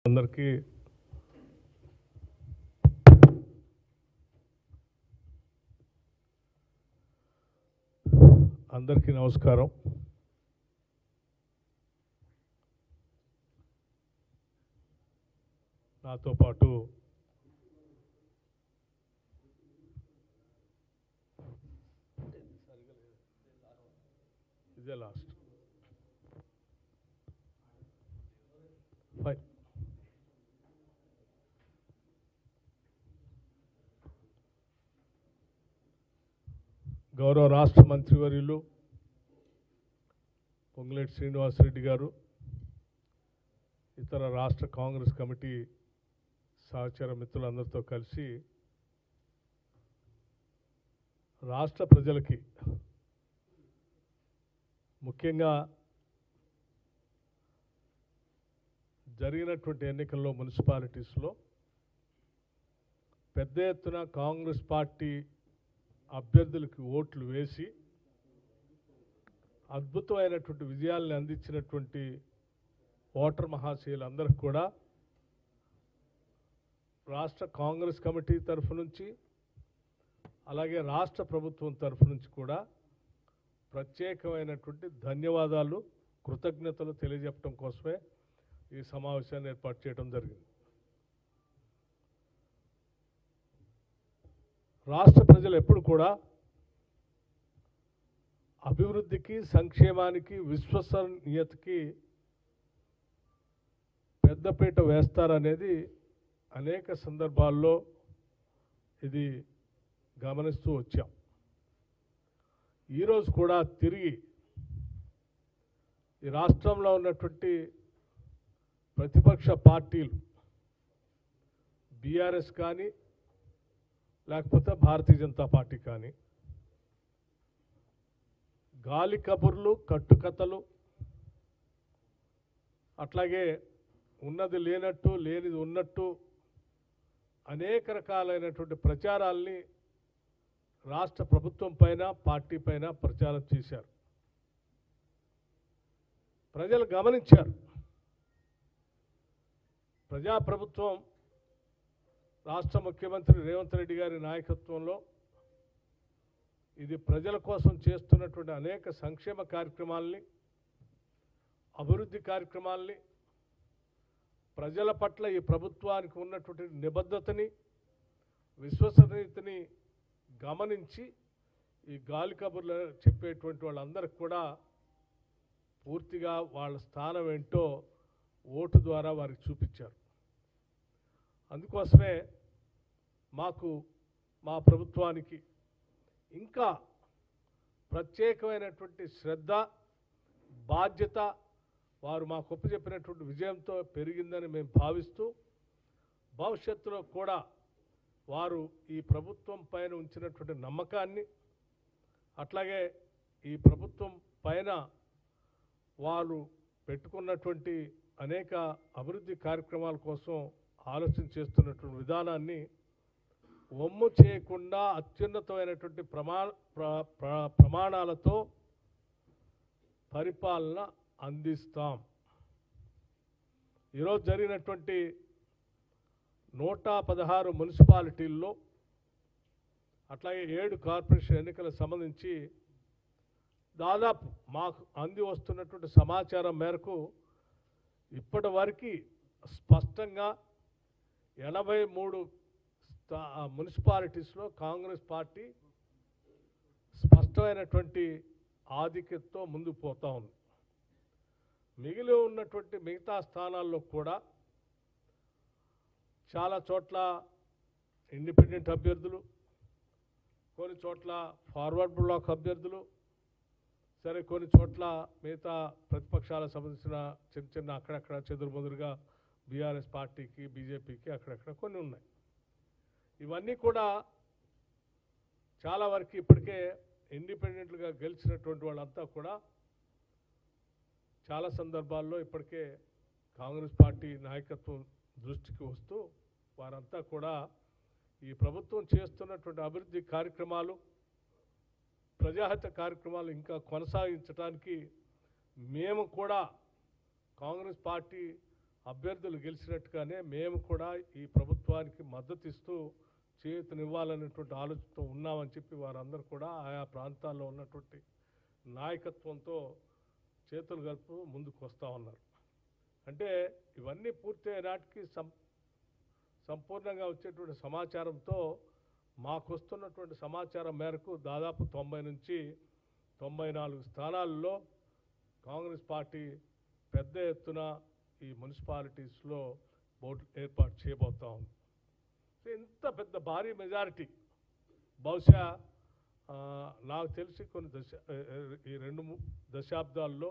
అందరికీ నమస్కారం. నాతో పాటు ఇదే లాస్ట్ ఫైవ్ గౌరవ రాష్ట్ర మంత్రివర్యులు పొంగులేటి శ్రీనివాసరెడ్డి గారు, ఇతర రాష్ట్ర కాంగ్రెస్ కమిటీ సహచర మిత్రులందరితో కలిసి రాష్ట్ర ప్రజలకి, ముఖ్యంగా జరిగినటువంటి ఎన్నికల్లో మున్సిపాలిటీస్లో పెద్ద ఎత్తున కాంగ్రెస్ పార్టీ అభ్యర్థులకి ఓట్లు వేసి అద్భుతమైనటువంటి విజయాల్ని అందించినటువంటి ఓటర్ మహాశయులందరికీ కూడా రాష్ట్ర కాంగ్రెస్ కమిటీ తరఫు నుంచి, అలాగే రాష్ట్ర ప్రభుత్వం తరఫు నుంచి కూడా ప్రత్యేకమైనటువంటి ధన్యవాదాలు, కృతజ్ఞతలు తెలియజెప్పడం కోసమే ఈ సమావేశాన్ని ఏర్పాటు చేయడం జరిగింది. రాష్ట్ర ప్రజలు ఎప్పుడు కూడా అభివృద్ధికి, సంక్షేమానికి, విశ్వసనీయతకి పెద్దపీట వేస్తారనేది అనేక సందర్భాల్లో ఇది గమనిస్తూ వచ్చాం. ఈరోజు కూడా తిరిగి ఈ రాష్ట్రంలో ఉన్నటువంటి ప్రతిపక్ష పార్టీలు, బీఆర్ఎస్ కానీ లేకపోతే భారతీయ జనతా పార్టీ కానీ, గాలి కబుర్లు, కట్టుకథలు, అట్లాగే ఉన్నది లేనట్టు, లేనిది ఉన్నట్టు అనేక రకాలైనటువంటి ప్రచారాల్ని రాష్ట్ర ప్రభుత్వం పైన, పార్టీ పైన ప్రచారం చేశారు. ప్రజలు గమనించారు. ప్రజాప్రభుత్వం రాష్ట్ర ముఖ్యమంత్రి రేవంత్ రెడ్డి గారి నాయకత్వంలో ఇది ప్రజల కోసం చేస్తున్నటువంటి అనేక సంక్షేమ కార్యక్రమాల్ని, అభివృద్ధి కార్యక్రమాల్ని, ప్రజల పట్ల ఈ ప్రభుత్వానికి ఉన్నటువంటి నిబద్ధతని, విశ్వసనీయతని గమనించి ఈ గాలి కబుర్లు చెప్పేటువంటి వాళ్ళందరికీ కూడా పూర్తిగా వాళ్ళ స్థానం ఏంటో ఓటు ద్వారా వారికి చూపించారు. అందుకోసమే మాకు, మా ప్రభుత్వానికి ఇంకా ప్రత్యేకమైనటువంటి శ్రద్ధ, బాధ్యత వారు మాకు ఒప్పచెప్పినటువంటి విజయంతో పెరిగిందని మేము భావిస్తూ, భవిష్యత్తులో కూడా వారు ఈ ప్రభుత్వం పైన ఉంచినటువంటి నమ్మకాన్ని, అట్లాగే ఈ ప్రభుత్వం పైన వారు పెట్టుకున్నటువంటి అనేక అభివృద్ధి కార్యక్రమాల కోసం ఆలోచన చేస్తున్నటువంటి విధానాన్ని వమ్ము చేయకుండా అత్యున్నతమైనటువంటి ప్రమాణాలతో పరిపాలన అందిస్తాం. ఈరోజు జరిగినటువంటి 116 మున్సిపాలిటీల్లో, అట్లాగే 7 కార్పొరేషన్ ఎన్నికలకు సంబంధించి దాదాపు మాకు అంది వస్తున్నటువంటి సమాచారం మేరకు ఇప్పటి వరకు స్పష్టంగా 83 మున్సిపాలిటీస్లో కాంగ్రెస్ పార్టీ స్పష్టమైనటువంటి ఆధిక్యతతో ముందుకు పోతా ఉంది. మిగిలి ఉన్నటువంటి మిగతా స్థానాల్లో కూడా చాలా చోట్ల ఇండిపెండెంట్ అభ్యర్థులు, కొన్ని చోట్ల ఫార్వర్డ్ బ్లాక్ అభ్యర్థులు, సరే కొన్ని చోట్ల మిగతా ప్రతిపక్షాలకు సంబంధించిన చిన్న చిన్న అక్కడక్కడ చెదురుమదురుగా బీఆర్ఎస్ పార్టీకి, బీజేపీకి అక్కడక్కడ కొన్ని ఉన్నాయి. ఇవన్నీ కూడా చాలా వరకు ఇప్పటికే ఇండిపెండెంట్గా గెలిచినటువంటి వాళ్ళంతా కూడా చాలా సందర్భాల్లో ఇప్పటికే కాంగ్రెస్ పార్టీ నాయకత్వం దృష్టికి వస్తూ వారంతా కూడా ఈ ప్రభుత్వం చేస్తున్నటువంటి అభివృద్ధి కార్యక్రమాలు, ప్రజాహిత కార్యక్రమాలు ఇంకా కొనసాగించడానికి మేము కూడా కాంగ్రెస్ పార్టీ అభ్యర్థులు గెలిచినట్టుగానే మేము కూడా ఈ ప్రభుత్వానికి మద్దతు ఇస్తూ చేయూతనివ్వాలనేటువంటి ఆలోచనతో ఉన్నామని చెప్పి వారందరూ కూడా ఆయా ప్రాంతాల్లో ఉన్నటువంటి నాయకత్వంతో చేతులు కలుపు ముందుకు వస్తూ ఉన్నారు. అంటే ఇవన్నీ పూర్తయ్యే నాటికి సంపూర్ణంగా వచ్చేటువంటి సమాచారంతో మాకు వస్తున్నటువంటి సమాచారం మేరకు దాదాపు 90 నుంచి 94 స్థానాల్లో కాంగ్రెస్ పార్టీ పెద్ద ఎత్తున ఈ మున్సిపాలిటీస్లో ఓట్లు ఏర్పాటు చేయబోతా ఉంది. ఇంత పెద్ద భారీ మెజారిటీ బహుశా నాకు తెలిసి కొన్ని ఈ 2 దశాబ్దాల్లో